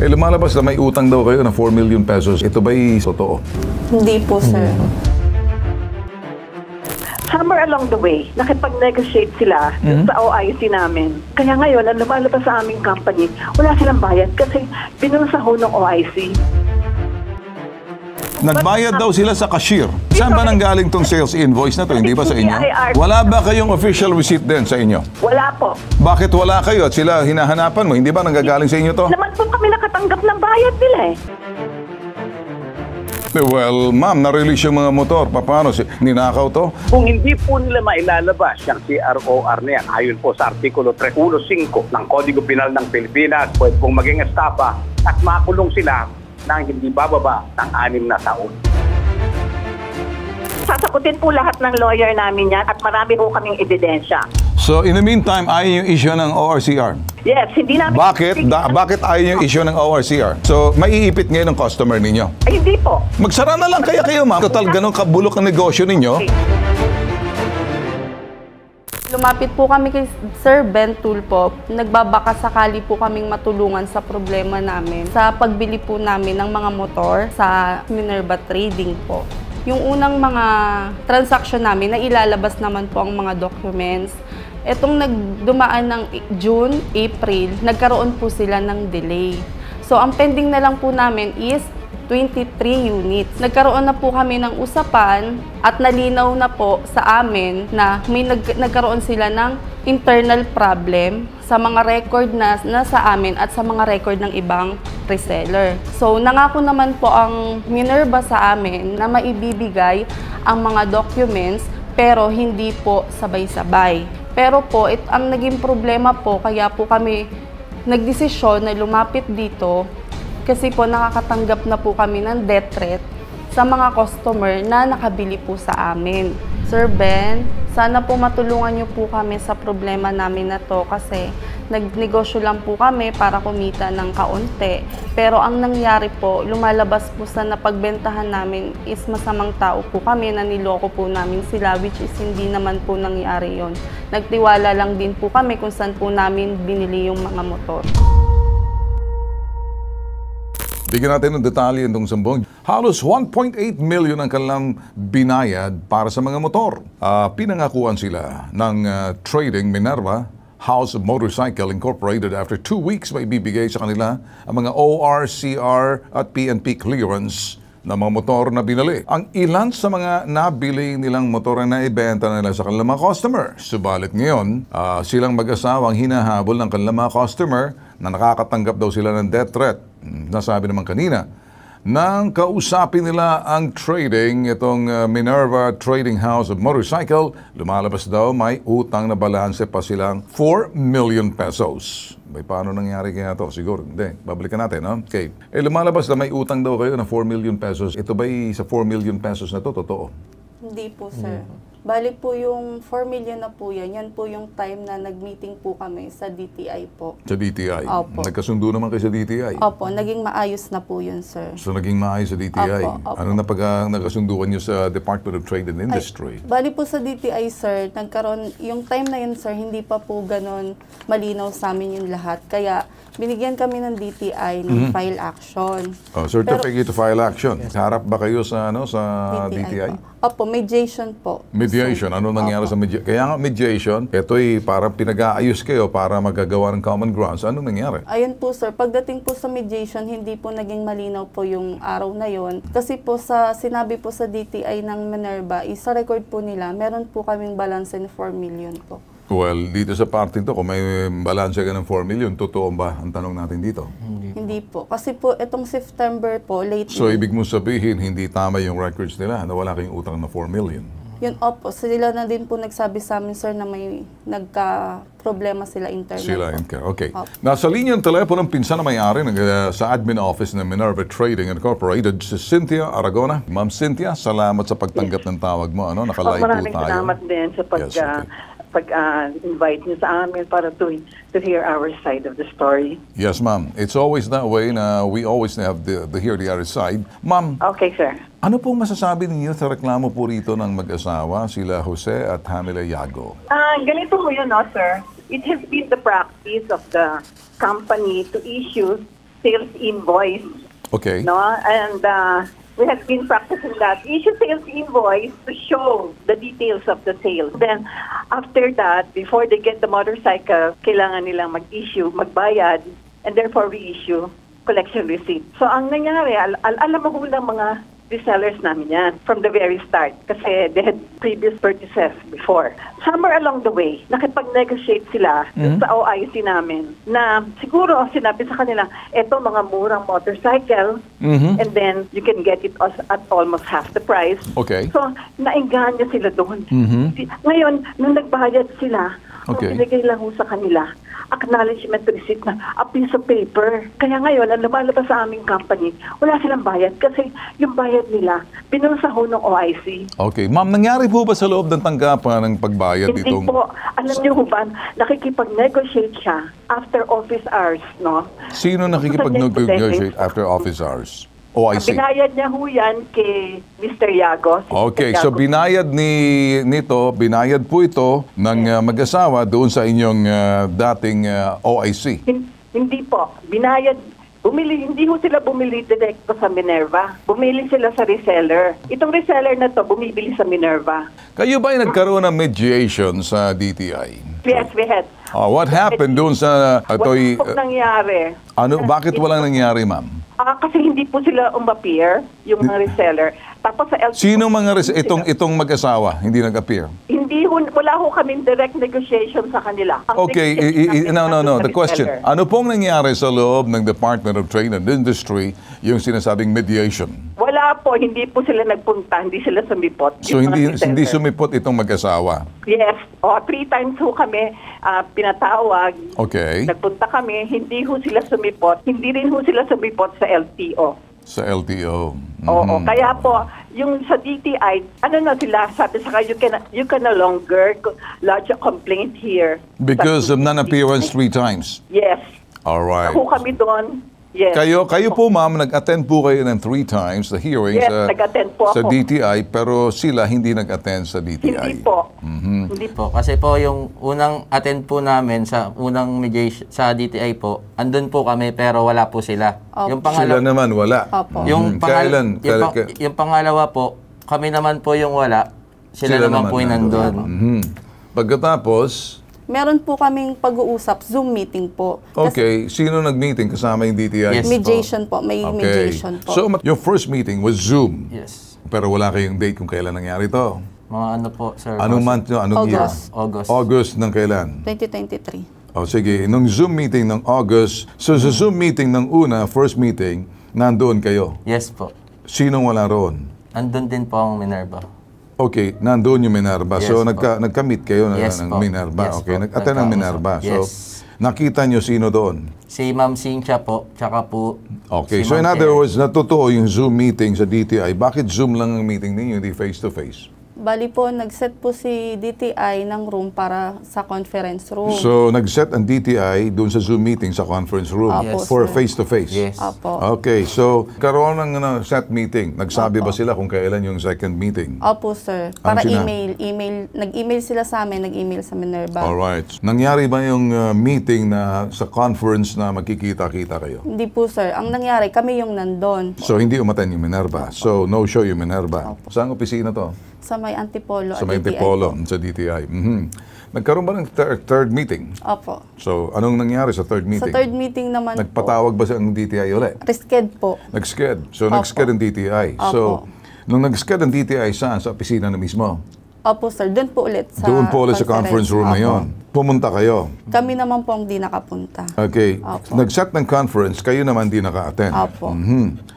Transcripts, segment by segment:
Eh, lumalabas na may utang daw kayo na 4 million pesos. Ito ba'y totoo? Hindi po, sir. Somewhere along the way, nakipag-negotiate sila sa OIC namin. Kaya ngayon, ang lumalabas sa aming company, wala silang bayad kasi binulsa ho ng OIC. Nagbayad daw sila sa cashier. Saan ba nanggaling tong sales invoice na to? Hindi ba sa inyo? Wala ba kayong official receipt din sa inyo? Wala po. Bakit wala kayo at sila hinahanapan mo? Hindi ba nanggagaling sa inyo to? Naman po kami nakatanggap ng bayad nila eh. Well, ma'am, na-release yung mga motor. Paano? Ninakaw to? Kung hindi po nila mailalabas yung CROR na yan, ayon po sa Artikulo 315 ng Kodigo Penal ng Pilipinas, pwede pong maging estafa at makulong sila nang hindi bababa ng 6 na taon. Sasagutin po lahat ng lawyer namin yan at marami po kaming ebidensya. So, in the meantime, ayaw yung issue ng ORCR. Yes, hindi namin... Bakit ayaw yung issue ng ORCR? So, maiipit ngayon ng customer ninyo? Ay, hindi po. Magsara na lang kaya kayo, ma'am. Total, ganun kabulok ang negosyo ninyo. Lumapit po kami kay Sir Ben Tulpo. Nagbabaka sakali po kaming matulungan sa problema namin sa pagbili po namin ng mga motor sa Minerva Trading po. Yung unang mga transaction namin, na ilalabas naman po ang mga documents. Etong nagdumaan ng June, April, nagkaroon po sila ng delay. So, ang pending na lang po namin is 23 units. Nagkaroon na po kami ng usapan at nalinaw na po sa amin na may nagkaroon sila ng internal problem sa mga record na sa amin at sa mga record ng ibang reseller. So, nangako naman po ang Minerva sa amin na maibibigay ang mga documents pero hindi po sabay-sabay. Pero po, ang naging problema po, kaya po kami nagdesisyon na lumapit dito kasi po nakakatanggap na po kami ng death threat sa mga customer na nakabili po sa amin. Sir Ben, sana po matulungan niyo po kami sa problema namin na to kasi nagnegosyo lang po kami para kumita ng kaunti. Pero ang nangyari po, lumalabas po sa napagbentahan namin is masamang tao po kami, naniloko po namin sila, which is hindi naman po nangyari yon. Nagtiwala lang din po kami kung saan po namin binili yung mga motor. Bigyan natin ng detalye itong sumbong. Halos 1.8 million ang kanilang binayad para sa mga motor. Pinangakuan sila ng Trading Minerva House of Motorcycle Incorporated after 2 weeks may bibigay sa kanila ang mga ORCR at PNP clearance na mga motor na binili. Ang ilan sa mga nabili nilang motor na ibenta nila sa kanilang mga customer. Subalit ngayon, silang mag-asawang hinahabol ng kanilang mga customer na nakakatanggap daw sila ng death threat. Nasabi naman kanina, nang kausapin nila ang trading, itong Minerva Trading House of Motorcycle, lumalabas daw may utang na balanse pa silang 4 million pesos. May paano nangyari kaya to? Siguro, hindi. Babalikan natin, no? Okay. Eh, lumalabas na may utang daw kayo na 4 million pesos. Ito ba'y sa 4 million pesos na to? Totoo? Hindi po, sir. Bali po yung 4 million na po yan. Yan po yung time na nag-meeting po kami sa DTI po. Sa DTI? Opo. Nagkasundo naman kayo sa DTI? Opo, naging maayos na po yun, sir. So, naging maayos sa DTI? Opo, opo. Ano na pag nagkasunduan nyo sa Department of Trade and Industry? Bali po sa DTI, sir, nagkaroon, yung time na yun, sir, hindi pa po ganon malinaw sa amin yung lahat. Kaya, binigyan kami ng DTI ng file action. Certificate to file action. Harap ba kayo sa DTI? Opo, mediation po. Mediation. Ano nangyari sa mediation? Kaya nga mediation, ito'y parang pinag-aayos kayo para magagawa ng common grounds. Ano nangyari? Ayun po, sir. Pagdating po sa mediation, hindi po naging malinaw po yung araw na yon. Kasi po sinabi po sa DTI ng Minerva, sa record po nila, meron po kaming balance in 4 million po. Well, dito sa parting to, kung may balanse ka ng 4 million, totoo ba ang tanong natin dito? Hindi po. Kasi po, itong September po, late. So, ibig mo sabihin, hindi tama yung records nila na wala kayong utang na 4 million? Yun, opo. Sila na din po nagsabi sa amin, sir, na may nagka-problema sila internal po. Okay. Opo. Nasa linya ng telepono ng pinsan na may-ari sa admin office ng Minerva Trading Incorporated, si Cynthia Aragona. Ma'am Cynthia, salamat sa pagtanggap ng tawag mo. Nakalive po tayo. Maraming salamat din sa pag-invite niyo sa amin para to hear our side of the story. Yes, ma'am. It's always that way na we always have to hear the other side. Ma'am, Okay, sir. ano pong masasabi ninyo sa reklamo po rito ng mag-asawa, sila Jose at Hamila Yago? Ganito po yun, no, sir. It has been the practice of the company to issue sales invoice. Okay. No? And we have been practicing that. Issue sales invoice to show the details of the sales. Then, after that, before they get the motorcycle, kailangan nilang mag-issue, magbayad, and therefore reissue collection receipt. So, ang nangyari, alam mo ng mga resellers namin yan from the very start kasi they had previous purchases before. Somewhere along the way, nakipag-negotiate sila sa OIC namin na siguro sinabi sa kanila, eto mga murang motorcycle and then you can get it at almost half the price. Okay. So, nainganyo sila doon. Ngayon, nung nagbayad sila, Okay. binigay lang ho sa kanila acknowledgement receipt na a piece of paper. Kaya ngayon, ang lumalabas sa aming company, wala silang bayad kasi yung bayad nila, binulsa ho ng OIC. Okay. Ma'am, nangyari po ba sa loob ng tanggapan ng pagbayad Hindi itong... po. Alam niyo ho ba, nakikipag-negotiate siya after office hours, no? Sino nakikipag-negotiate after office hours? OIC. Binayad niya ho yan kay Mr. Yago. si Okay, Mr. so Yago. binayad po ito ng mag-asawa doon sa inyong dating OIC. Hindi po. Hindi ho sila bumili direkto sa Minerva. Bumili sila sa reseller. Itong reseller na to, bumibili sa Minerva. Kayo ba ay nagkaroon ng mediation sa DTI? Yes, we had. What happened doon sa... Wala po nangyari. Bakit walang nangyari, ma'am? Kasi hindi po sila umappear, yung mga reseller. Tapos sa LTO... Sino itong mag-asawa hindi nag-appear? Wala ho kaming direct negotiation sa kanila. Ang Okay, negotiation namin no. sa The question, reseller. ano pong nangyari sa loob ng Department of Trade and Industry yung sinasabing mediation? Wala po, hindi po sila nagpunta, hindi sila sumipot. So yung hindi mga reseller. sumipot itong mag-asawa? Yes. 3 times ho kami pinatawag. Okay. Nagpunta kami, hindi ho sila sumipot. Hindi rin ho sila sumipot sa LTO. Sa LTO. Oo, kaya po, yung sa DTI, ano na sila, sabi sa kayo, you can no longer lodge a complaint here. Because of non-appearance 3 times. Yes. All right. Ako kami doon. Yes. Kayo po ma'am, nag-attend po kayo ng 3 times the hearings Yes, nag-attend po sa ako. DTI, pero sila hindi nag-attend sa DTI. Hindi po. Hindi po. Po, kasi po yung unang attend po namin sa unang mediation sa DTI po, andun po kami pero wala po sila. Opo. Yung Sila naman wala. Opo. yung Kailan? yung pangalawa po, kami naman po yung wala. Sila naman po yung nandun. Pagkatapos, Meron po kaming pag-uusap, Zoom meeting po. okay, sino nag-meeting kasama yung DTI? Yes. Mediation po, may Okay. mediation po. So, your first meeting was Zoom. Yes. Pero wala kayong date kung kailan nangyari to. Mga ano po, sir? Anong Boss? month nyo? Anong year? August. August ng kailan? 2023. O sige, nung Zoom meeting ng August, so sa Zoom meeting ng una, first meeting, nandoon kayo. Yes po. Sinong wala roon? Andun din po ang Minerva. Okay, nandoon yung Minerva. Yes So, po. nagka-meet kayo Yes ng po. Minerva. Yes Okay, po. nag-attend ng Minerva. So, Yes. nakita nyo sino doon? Si Ma'am Cynthia po, tsaka po Okay, si so in Ma'am other Tere. words, natotoo yung Zoom meeting sa DTI. Bakit Zoom lang ang meeting ninyo, hindi face-to-face? Bali po, nag-set po si DTI ng room para sa conference room. So, nag-set ang DTI doon sa Zoom meeting sa conference room Apo, for sir. face-to-face? Yes. Opo. Okay, so karoon ng set meeting. Nagsabi ba sila kung kailan yung second meeting? Opo, sir. Para sinabi? nag-email sila sa amin, nag-email sa Minerva. Alright. Nangyari ba yung meeting na sa conference na magkikita-kita kayo? Hindi po, sir. Ang nangyari, kami yung nandun. So, hindi umaten yung Minerva. So, no-show yung Minerva. Saan opisina to? Sa may Antipolo. Sa may DTI Antipolo, po. sa DTI. Nagkaroon ba ng third meeting? Opo. So, anong nangyari sa third Sa meeting? third meeting naman Nagpatawag ba sa DTI ulit? po, risked po. Nag-sked. So, Opo. nag-sked ang DTI. So, Opo. nung nag-sked ang DTI, saan? Sa opisina na mismo? Opo, sir. Doon po ulit sa Doon po ulit sa conference room na Opo. yun. Pumunta kayo. Kami naman po ang di nakapunta. Okay. Opo. Nag-set ng conference, kayo naman di naka-attend. Opo.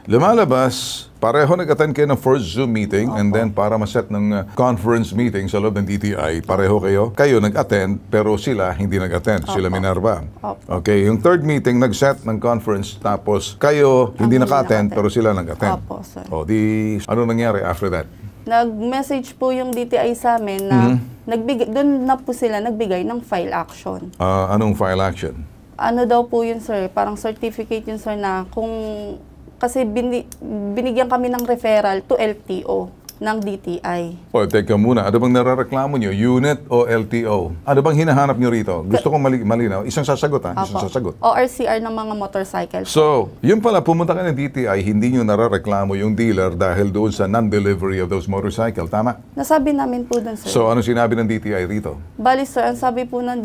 Lumalabas, pareho nag-attend kayo ng first Zoom meeting and then para ma-set ng conference meeting sa loob ng DTI, pareho kayo. Kayo nag-attend pero sila hindi nag-attend. Sila Minerva. Opo. Okay. Yung third meeting, nag-set ng conference tapos kayo hindi hindi naka-attend naka-attend. pero sila nag-attend. Opo, sir. O di, ano nangyari after that? Nag-message po yung DTI sa amin na doon na po sila nagbigay ng file action. Anong file action? Ano daw po yun, sir? Parang certificate yun, sir, na kung... Kasi binigyan kami ng referral to LTO. ng DTI. O, teka muna. Ano bang narareklamo nyo? Unit o LTO? Ano bang hinahanap nyo rito? Gusto kong malinaw. Isang sasagot, ha? Isang sasagot. ORCR ng mga motorcycle. So, yun pala, pumunta ka ng DTI, hindi nyo narareklamo yung dealer dahil doon sa non-delivery of those motorcycle. Tama? Nasabi namin po dun, sir. So, ano sinabi ng DTI rito? Bali, sir, ang sabi po ng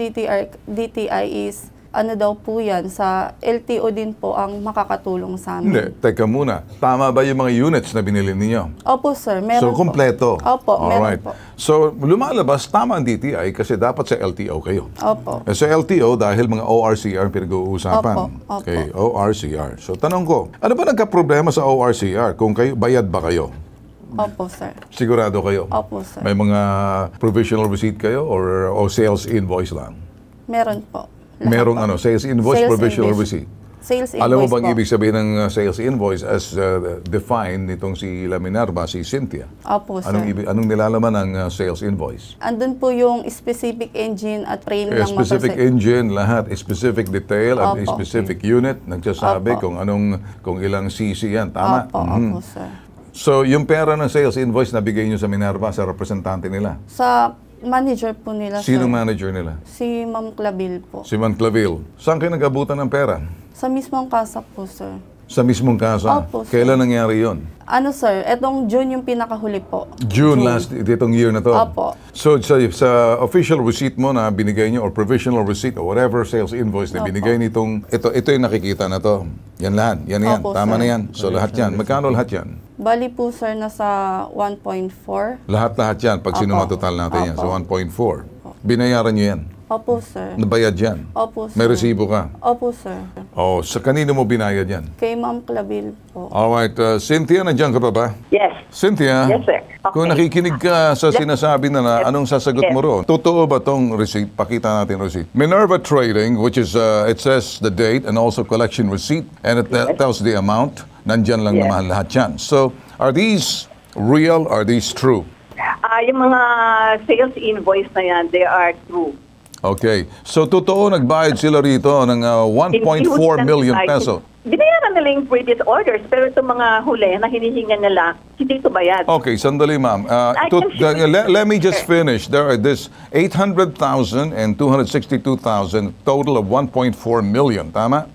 DTI is, ano daw po yan, sa LTO din po ang makakatulong sa amin. Hindi. Teka muna. Tama ba yung mga units na binili ninyo? Opo, sir. Meron So, po. kompleto? Opo, meron Alright. po. So, lumalabas, tama ang DTI kasi dapat sa LTO kayo. Opo. Sa LTO, dahil mga ORCR pinag-uusapan. Opo, opo. Okay, ORCR. So, tanong ko, ano ba nagka-problema sa ORCR? Kung kayo, bayad ba kayo? Opo, sir. Sigurado kayo? Opo, sir. May mga provisional receipt kayo or sales invoice lang? Meron po. Lahat Merong po. sales invoice, Sales provisional invoice. receipt. Sales invoice Alam mo bang po. ibig sabihin ng sales invoice as defined nitong si La Minerva, si Cynthia? Opo, sir. Anong nilalaman ng sales invoice? Andun po yung specific engine at frame ng Specific motorcycle. engine, lahat, specific detail at Opo. specific unit. Nagsasabi Opo. kung ilang cc yan. Tama? Opo, Mhm. opo, sir. So, yung pera ng sales invoice na bigay nyo sa Minerva, sa representante nila. Sa manager po nila, Sino sir. manager nila? Si Ma'am Clabil po. Si Man Claville. Saan kayo nag-abutan ng pera? Sa mismong kasa po, sir. Sa mismong casa? Opo, sir. Kailan nangyari yon? Ano, sir? Etong June yung pinakahuli po. June last, itong year na to? Opo. So, sa official receipt mo na binigay nyo or provisional receipt or whatever sales invoice na Opo. binigay nitong, ito yung nakikita na to. Yan lahat. Yan. Opo, Tama sir. na yan. So, lahat yan. Magkano lahat yan? Bali po, sir, nasa 1.4. Lahat yan. Pag Opo. sinumatotal natin yan. So, Opo. 1.4. Binayaran nyo yan. Opo, sir. Nabayad yan. Opo, sir. May resibo ka. Opo, sir. Oh, sa kanino mo binayad yan? Kay Ma'am Clabil po. Alright. Cynthia, nandiyan ka pa ba? Yes. Cynthia, Yes, sir. Okay. kung nakikinig ka sa sinasabi na anong sasagot mo Yes. roon? Totoo ba tong receipt? Pakita natin receipt. Minerva Trading, which is, it says the date and also collection receipt, and it tells the amount. Nandyan lang Yes. naman lahat yan. So, are these real? Are these true? Yung mga sales invoice na yan, they are true. Okay. So, totoo nagbayad sila rito ng 1.4 million peso. Binayaran nila yung previous orders, pero itong mga huli na hinihinga nila, hindi ito bayad. Okay, sandali ma'am. I can show you. Let me just finish. There are this 800,000 and 262,000, total of 1.4 million. Tama?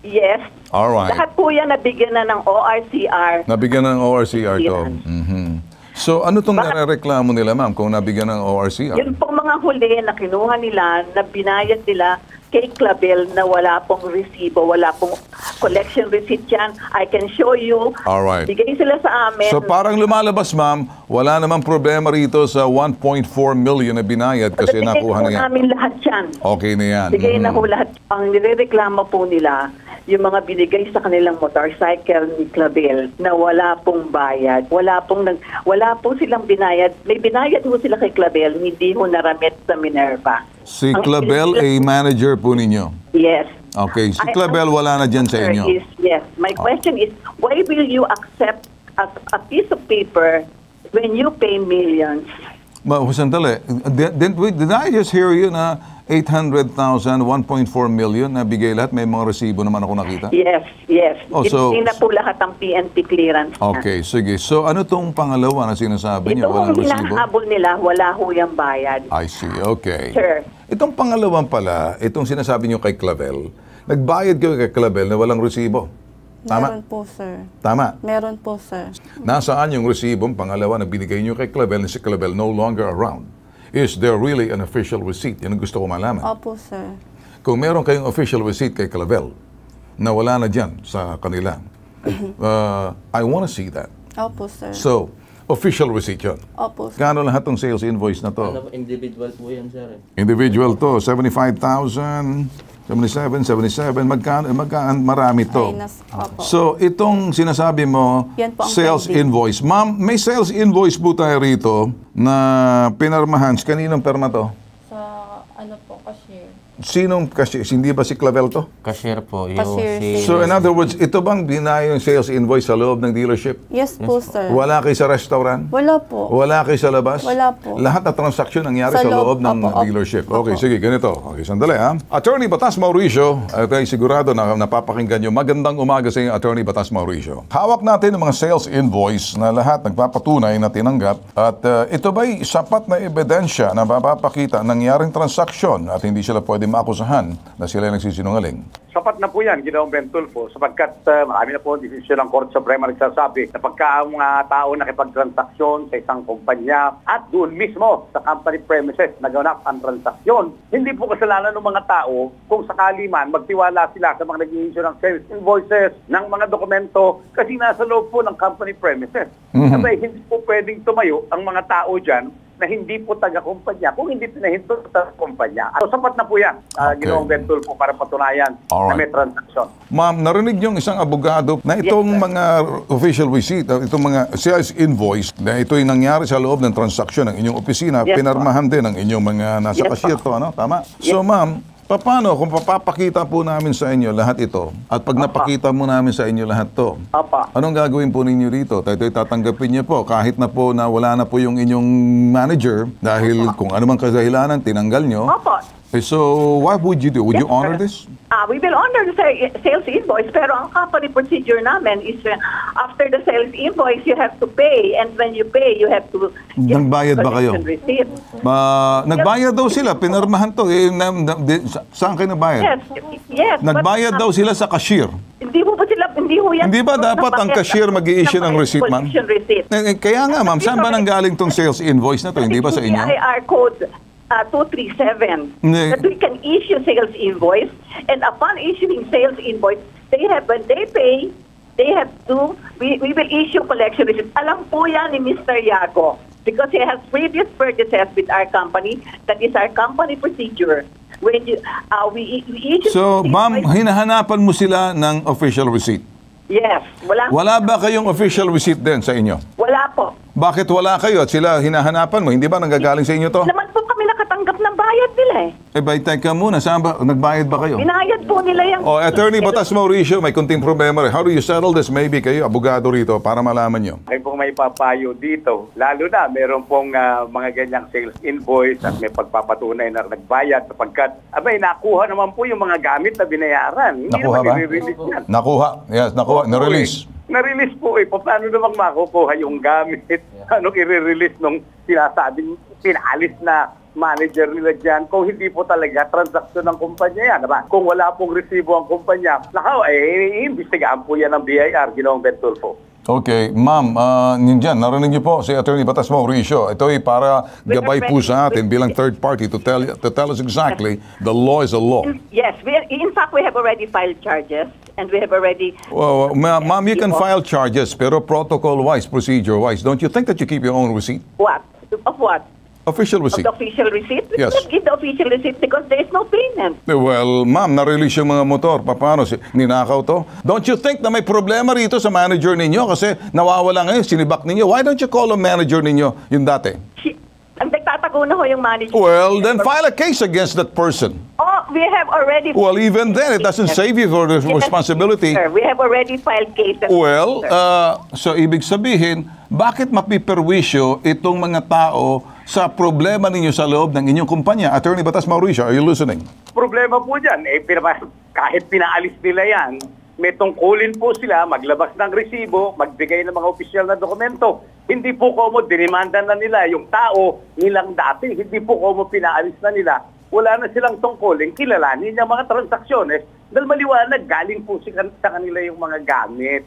Yes. All right. Lahat po yan nabigyan na ng ORCR. Nabigyan ng ORCR to. Mhm. So ano tong narereklamo nila ma'am kung nabigyan ng ORCR? Yun pong mga huli na kinuha nila, na binayad nila kay Clavel na wala pong resibo, wala pong collection receipt yan. I can show you. All right. Bigay sila sa amin. So parang lumalabas ma'am, wala namang problema rito sa 1.4 million na binayad kasi Bigay nakuha po na yan. namin lahat yan. Okay na yan. Bigay na Mhm. po lahat. Ang nirereklamo po nila, yung mga binigay sa kanilang motorcycle ni Clavel na wala pong bayad. Wala po silang binayad. May binayad po sila kay Clavel, hindi ho naramit sa Minerva. Si Ang- Clavel ay manager po ninyo. Yes. Okay, si Clavel wala na dyan sa inyo. Yes. My question is, why will you accept a piece of paper when you pay millions? Sandali. Did I just hear you na 800,000, 1.4 million na bigay lahat? May mga resibo naman ako nakita? Yes. Oh, so- Hindi na po lahat ang PNP clearance. na. Okay, sige. So ano tong pangalawa na sinasabi niyo? Ito Walang kung resibo? hinahabol nila, wala ho yung bayad. I see. Okay. Sir. Itong pangalawang pala, itong sinasabi niyo kay Clavel, nagbayad kayo kay Clavel na walang resibo. Tama? Meron po, sir. Tama. Meron po, sir. Nasaan yung resibong pangalawa na binigay niyo kay Clavel na si Clavel no longer around? Is there really an official receipt? Yan ang gusto ko malaman. Opo, sir. Kung meron kayong official receipt kay Clavel na wala na dyan sa kanila, I want to see that. Opo, sir. So, official receipt yun. Opo, sir. Kano lahat ng sales invoice na to? Individual po yan, sir. Individual to, 75,000, 77, magkano, marami to. Opo. So, itong sinasabi mo, Yan po ang sales pending. invoice. Ma'am, may sales invoice po tayo rito na pinarmahan. Kaninong perma to? Sa, ano po, cashier. Sinong cashier? Hindi ba si Clavel to? Cashier po. Yung Cashier, si... So in other words, ito bang binaya yung sales invoice sa loob ng dealership? Yes po, sir. Wala kayo sa restaurant? Wala po. Wala kayo sa labas? Wala po. Lahat na transaksyon nangyari Sa sa loob, loob ng opo, opo. dealership. Opo. Okay, sige, ganito. Okay, sandali ha. Attorney Batas Mauricio, ay sigurado na napapakinggan nyo. Magandang umaga sa inyo, Attorney Batas Mauricio. Hawak natin ang mga sales invoice na lahat nagpapatunay na tinanggap at ito ba'y sapat na ebidensya na mapapakita nangyaring transaksyon at hindi sila pwede maakusahan na sila nagsisinungaling? Sapat na po yan, Ginoong Ben Tulfo, sapagkat marami na po ang desisyon ng Korte Suprema nagsasabi na pagka ang mga tao nakipagtransaksyon sa isang kumpanya at doon mismo sa company premises naganap ang transaksyon, hindi po kasalanan ng mga tao kung sakali man magtiwala sila sa mga nag-i-issue ng sales invoices, ng mga dokumento kasi nasa loob po ng company premises. Sabay, hindi po pwedeng tumayo ang mga tao dyan na hindi po taga-kumpanya kung hindi pinahinto sa kumpanya. So, sapat na po yan, Ginoong Ben Tulfo, para patunayan na may transaksyon. Ma'am, narinig yung isang abogado na itong mga official receipt, itong mga sales invoice, na ito'y nangyari sa loob ng transaksyon ng inyong opisina, Yes, pinarmahan din ng inyong mga nasa Yes, cashier to, ano? Tama? So, ma'am, paano kung papapakita po namin sa inyo lahat ito at pag napakita mo namin sa inyo lahat to, Apa. anong gagawin po ninyo rito? Ito'y tatanggapin niyo po kahit na po na wala na po yung inyong manager dahil kung ano mang kadahilanan, tinanggal nyo. Apa. So, what would you do? Would you Yes, honor sir. this? We will honor the sales invoice, pero ang company procedure namin is after the sales invoice, you have to pay. And when you pay, you have to Nagbayad ba kayo? collection receipt. Nagbayad daw sila, pinarmahan to. Saan kayo nagbayad? Yes, yes. Nagbayad daw sila sa cashier. Hindi ho ba sila, hindi ho yan. Hindi ba dapat ang cashier mag-i-issue ng receipt, ma'am? Collection receipt. Kaya nga, ma'am, saan ba nanggaling tong sales invoice na to? Hindi ba sa inyo? IR code 237 Hindi. that we can issue sales invoice, and upon issuing sales invoice, when they pay, they have to, we will issue collection receipt. Alam po yan ni Mr. Yago because he has previous purchases with our company. That is our company procedure. When we issue So, ma'am, invoice- hinahanapan mo sila ng official receipt. yes, Wala ba kayong official receipt din sa inyo? wala po. Bakit wala kayo at sila hinahanapan mo? Hindi ba nanggagaling sa inyo to? Naman po kami nakatanggap ng bayad nila eh. Eh, bay, teka muna. Saan ba? Nagbayad ba kayo? Binayad po nila yung... Oh, Attorney Batas Mauricio, may kunting problema rin. How do you settle this? Maybe kayo, abogado rito, para malaman nyo. Ay pong may papayo dito, lalo na meron pong mga ganyang sales invoice at may pagpapatunay na nagbayad sapagkat nakuha naman po yung mga gamit na binayaran. Hindi Nakuha naman ba? i-release yan. Nakuha. Yes, nakuha. Opo, Na-release. Na-release po eh. Paano namang makukuha yung gamit? Anong i-release nung sinasabing pinalis na manager nila dyan kung hindi po talaga transaksyon ng kumpanya yan. Diba? Kung wala pong resibo ang kumpanya, iimbestigahan po yan ng BIR, Ginoong Ben Tulfo. Okay, ma'am, yun dyan, narinig niyo po si Attorney Batas Mauricio. Ito ay para gabay po sa atin bilang third party to tell us exactly the law is a law. Yes, in fact, we have already filed charges and we have already... Well, ma'am, you can file charges, pero protocol-wise, procedure-wise, don't you think that you keep your own receipt? What? Of what? Official Of receipt. the official receipt? We Yes. cannot give the official receipt because there is no payment. Well, ma'am, na-release yung mga motor. Paano? Ninakaw to? Don't you think na may problema rito sa manager ninyo kasi nawawala ngayon, sinibak ninyo? Why don't you call ang manager ninyo yung dati? Ang nagtatago na ho yung manager. Well, then file a case against that person. Oh, we have already... Well, even then, it doesn't save you for the responsibility. Sir, we have already filed cases. Well, Sir. so ibig sabihin, bakit mapiperwisyo itong mga tao sa problema ninyo sa loob ng inyong kumpanya? Attorney Batas Mauricio, are you listening? Problema po dyan, kahit pinaalis nila yan, may tungkulin po sila maglabas ng resibo, magbigay ng mga opisyal na dokumento. Hindi po komo dinimanda na nila yung tao nilang dati. Hindi po komo pinaalis na nila. Wala na silang tungkulin, kilalanin yung mga transaksyones dahil maliwanag galing po sa kanila yung mga gamit.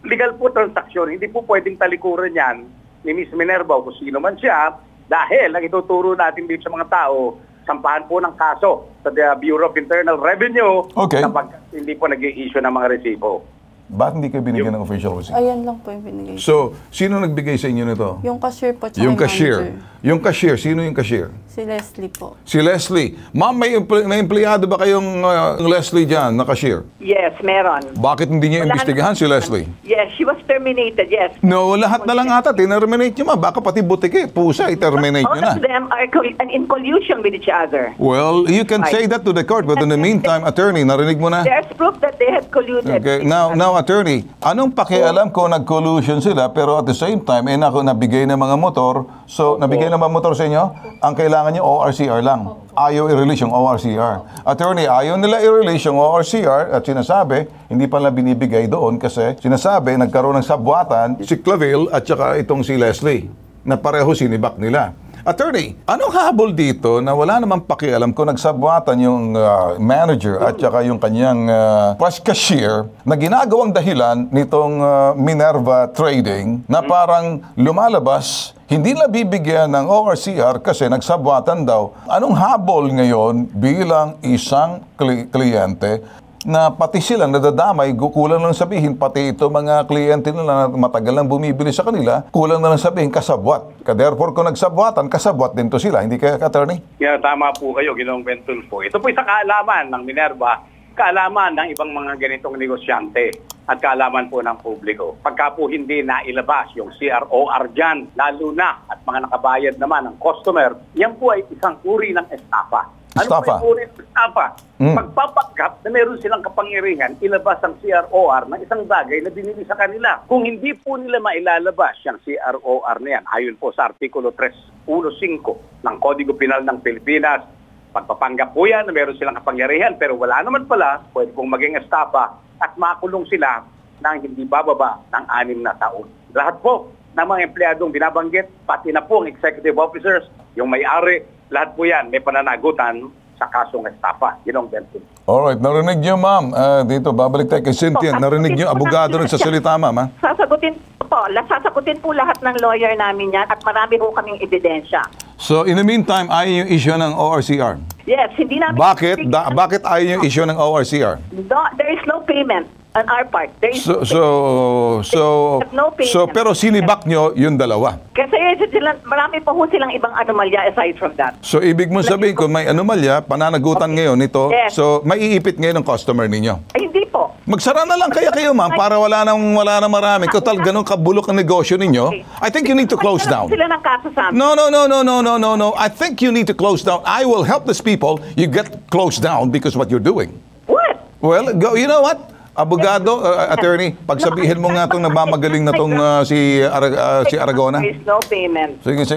Legal po transaksyon, hindi po pwedeng talikuran yan ni Ms. Minerva o kung sino man siya dahil ang ituturo natin dito sa mga tao, sampahan po ng kaso sa Bureau of Internal Revenue Okay. kapag hindi po nag-i-issue ng mga resibo. Ba't hindi kayo binigyan ng official receipt? Ayan lang po yung binigay. So, sino nagbigay sa inyo nito? Yung cashier po, tsaka Yung cashier. manager. Yung cashier, sino yung cashier? Si Leslie po. Si Leslie. Ma'am, may empleyado ba kayong Leslie dyan, na cashier? Yes, meron. Bakit hindi niyo Wala imbestigahan si Leslie? Yes, she was terminated, yes. No, lahat na lang ata, tinerminate nyo, ma'am. Baka pati butike, pusa, i-terminate All nyo na. of them are in collusion with each other. Well, you can say that to the court, but in the meantime, attorney, narinig mo na? There's proof that they had colluded. Okay, now attorney, anong pakialam ko nag-collusion sila pero at the same time, nabigay ng mga motor. So, nabigay ng mga motor sa inyo? Ang kailangan nyo, ORCR lang. Ayaw i-release yung ORCR. Attorney, ayaw nila i-release yung ORCR at sinasabi, hindi pala binibigay doon kasi sinasabi, nagkaroon ng sabwatan si Claville at saka itong si Leslie na pareho sinibak nila. Attorney, anong habol dito na wala namang pakialam kung nagsabwatan yung manager at saka yung kanyang cashier na ginagawang dahilan nitong Minerva Trading na parang lumalabas, hindi na bibigyan ng ORCR kasi nagsabwatan daw. Anong habol ngayon bilang isang kliyente na pati sila nadadamay, kulang lang sabihin, pati ito mga kliyente nila na matagal lang bumibili sa kanila, kulang na lang sabihin, kasabwat. Therefore, kung nagsabwatan, kasabwat din to sila. Hindi kaya, attorney? Yeah, tama po kayo, Ginoong Bentulfo. Ito po isang kaalaman ng Minerva, kaalaman ng ibang mga ganitong negosyante at kaalaman po ng publiko. Pagka po hindi nailabas yung CROR dyan, lalo na at mga nakabayad naman ng customer, yan po ay isang uri ng estafa. Estafa? Ano po yung uri ng estafa? Pagpapanggap na meron silang kapangyarihan, ilabas ang CROR ng isang bagay na binili sa kanila. Kung hindi po nila mailalabas yung CROR na yan, ayon po sa Artikulo 315 ng Kodigo Penal ng Pilipinas, pagpapanggap po yan na meron silang kapangyarihan pero wala naman pala, pwede pong maging estafa at makulong sila ng hindi bababa ng 6 na taon. Lahat po ng mga empleyadong binabanggit, pati na po ang executive officers, yung may-ari, lahat po yan may pananagutan sa kasong estafa. Ginong Benton. Alright, narinig niyo, ma'am. Dito, babalik tayo kay Cynthia. Narinig niyo, abogado nagsasalita, ma'am, ha? Sasagutin po lahat ng lawyer namin yan at marami po kaming ebidensya. So, in the meantime, ayaw yung issue ng ORCR. Yes, hindi namin... Bakit ayaw yung issue ng ORCR? There is no payment on our part. There is pero sinibak nyo yung dalawa. Kasi marami pa ho silang ibang anomalya aside from that. So, ibig mo sabihin, kung may anomalya, pananagutan ngayon nito, Yes. so may iipit ngayon ng customer ninyo. Ay, hindi po. Magsara na lang kaya kayo, ma'am, para wala na marami. Kung tal ganun kabulok ang negosyo ninyo, I think you need to close down. Sila ng kaso sa amin. No. I think you need to close down. I will help these people. You get closed down because what you're doing. What? Well, you know what? Abogado, attorney, pagsabihin mo nga itong nabamagaling na itong si Aragona. There is no payment. Sige,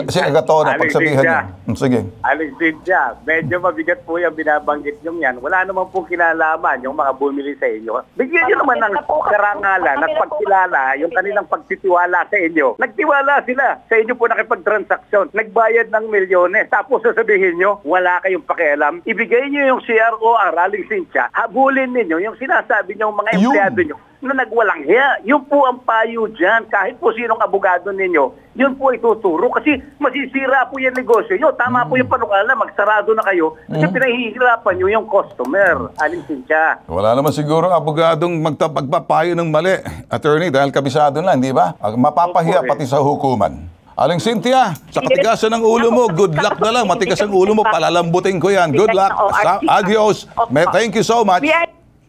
si Agatona, pagsabihin niyo. Sige. Aling Cynthia, medyo mabigat po yung binabanggit nyo yan. Wala naman po kinalaman yung mga bumili sa inyo. Bigyan nyo naman ng karangalan at pagkilala yung kanilang pagtitiwala sa inyo. Nagtiwala sila. Sa inyo po nakipagtransaksyon. Nagbayad ng milyones. Tapos sasabihin nyo, wala kayong pakialam. Ibigay nyo yung CROR, Aling Cynthia. Habulin ninyo yung sinasabi nyo mga empleyado nyo na nagwalang hiya. Yun po ang payo dyan. Kahit po sinong abogado ninyo, yun po ituturo. Kasi masisira po yung negosyo nyo. Tama po yung panukala, magsarado na kayo. Kasi pinahihirapan nyo yung customer. Aling Cynthia. Wala naman siguro abogadong magpapayo ng mali, attorney, dahil kabisado lang, di ba? Mapapahiya pati sa hukuman. Aling Cynthia, sa katigasan ng ulo mo, good luck na lang. Matigas ang ulo mo, palalambutin ko yan. Good luck. Adios. Thank you so much.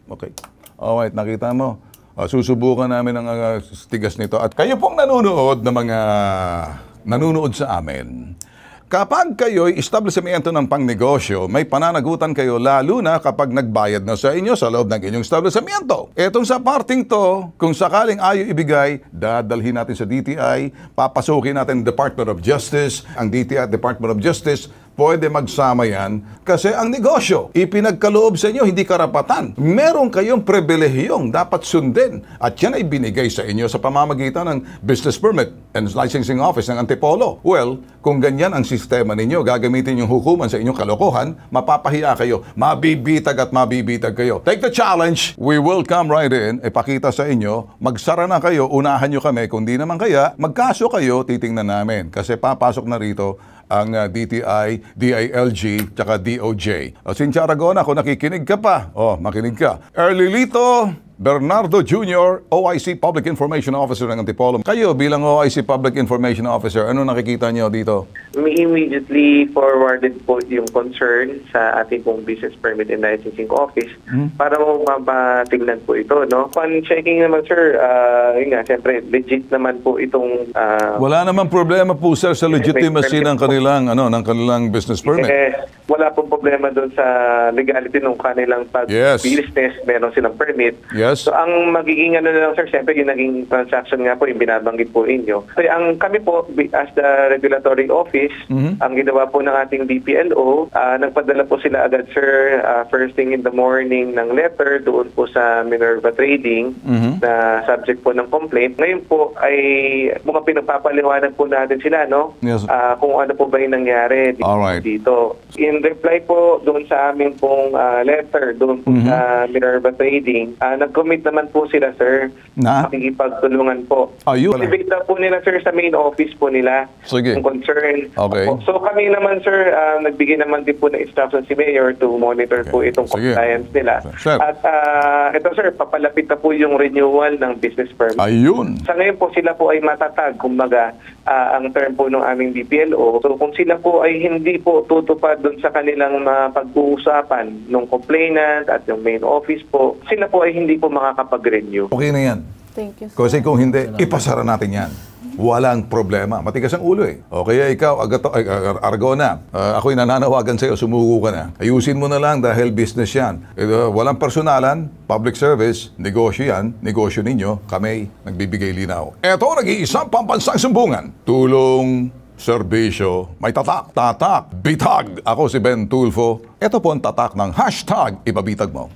Okay. Alright, nakita mo. Susubukan namin ang tigas nito. At kayo pong nanonood na mga nanonood sa amin. Kapag kayo'y establishmento ng pangnegosyo, may pananagutan kayo lalo na kapag nagbayad na sa inyo sa loob ng inyong establishmento. Etong sa parting to, kung sakaling ayaw ibigay, dadalhin natin sa DTI, papasukin natin Department of Justice, ang DTI at Department of Justice, pwede magsama yan kasi ang negosyo, ipinagkaloob sa inyo, hindi karapatan. Meron kayong pribilehiyong dapat sundin at yan ay binigay sa inyo sa pamamagitan ng Business Permit and Licensing Office ng Antipolo. Well, kung ganyan ang sistema ninyo, gagamitin yung hukuman sa inyong kalokohan, mapapahiya kayo, mabibitag at mabibitag kayo. Take the challenge, we will come right in, ipakita sa inyo, magsara na kayo, unahan nyo kami, kung di naman kaya, magkaso kayo, titingnan namin. Kasi papasok na rito ang DTI, DILG, tsaka DOJ. Cynthia Aragona, kung nakikinig ka pa, makinig ka. Early Lito, Bernardo Jr., OIC Public Information Officer ng Antipolo. Kayo bilang OIC Public Information Officer, ano nakikita niyo dito? We immediately forwarded po yung concern sa ating pong Business Permit and Licensing Office para mapatignan po ito. No? Upon checking naman, sir, yun nga, siyempre, legit naman po itong... Wala naman problema po sir sa legitimacy ng kanilang business permit. Wala pong problema doon sa legality ng kanilang pag-business. Meron silang permit. Yes. So, ang magiging ano na lang, sir, siyempre, yung naging transaction nga po, yung binabanggit po ninyo. So, kami po, as the regulatory office, ang ginawa po ng ating DPLO, nagpadala po sila agad, sir, first thing in the morning ng letter doon po sa Minerva Trading na subject po ng complaint. Ngayon po ay mga pinagpapaliwanag po natin sila, no? Yes. Kung ano po ba yung nangyari dito. In reply po doon sa aming pong letter doon po sa Minerva Trading, nag-commit naman po sila, sir, na makikipagtulungan po. Ayun. Activate na po nila, sir, sa main office po nila. Sige. Yung concern. Okay. So kami naman, sir, nagbigay naman din po ng instruction si Mayor to monitor po itong Sige. compliance nila. Sir. At ito, sir, papalapit na po yung renewal ng business permit. Ayun. Sa ngayon po, sila po ay matatag, kumbaga, ang term po ng aming DPLO. So kung sila po ay hindi po tutupad doon sa kanilang pag-uusapan ng complainant at yung main office po, sila po ay hindi po makakapag-renew. Okay na yan. Thank you, sir. Kasi kung hindi, ipasara natin yan. Walang problema. Matigas ang ulo eh. O kaya ikaw, Argona, ako'y nananawagan sa'yo, sumuko ka na. Ayusin mo na lang dahil business yan. Walang personalan, public service, negosyo yan, negosyo ninyo, kami nagbibigay linaw. Eto, nag-iisang pambansang sumbungan. Tulong, serbisyo, may tatak, bitag. Ako si Ben Tulfo. Ito po ang tatak ng hashtag Ipabitag Mo.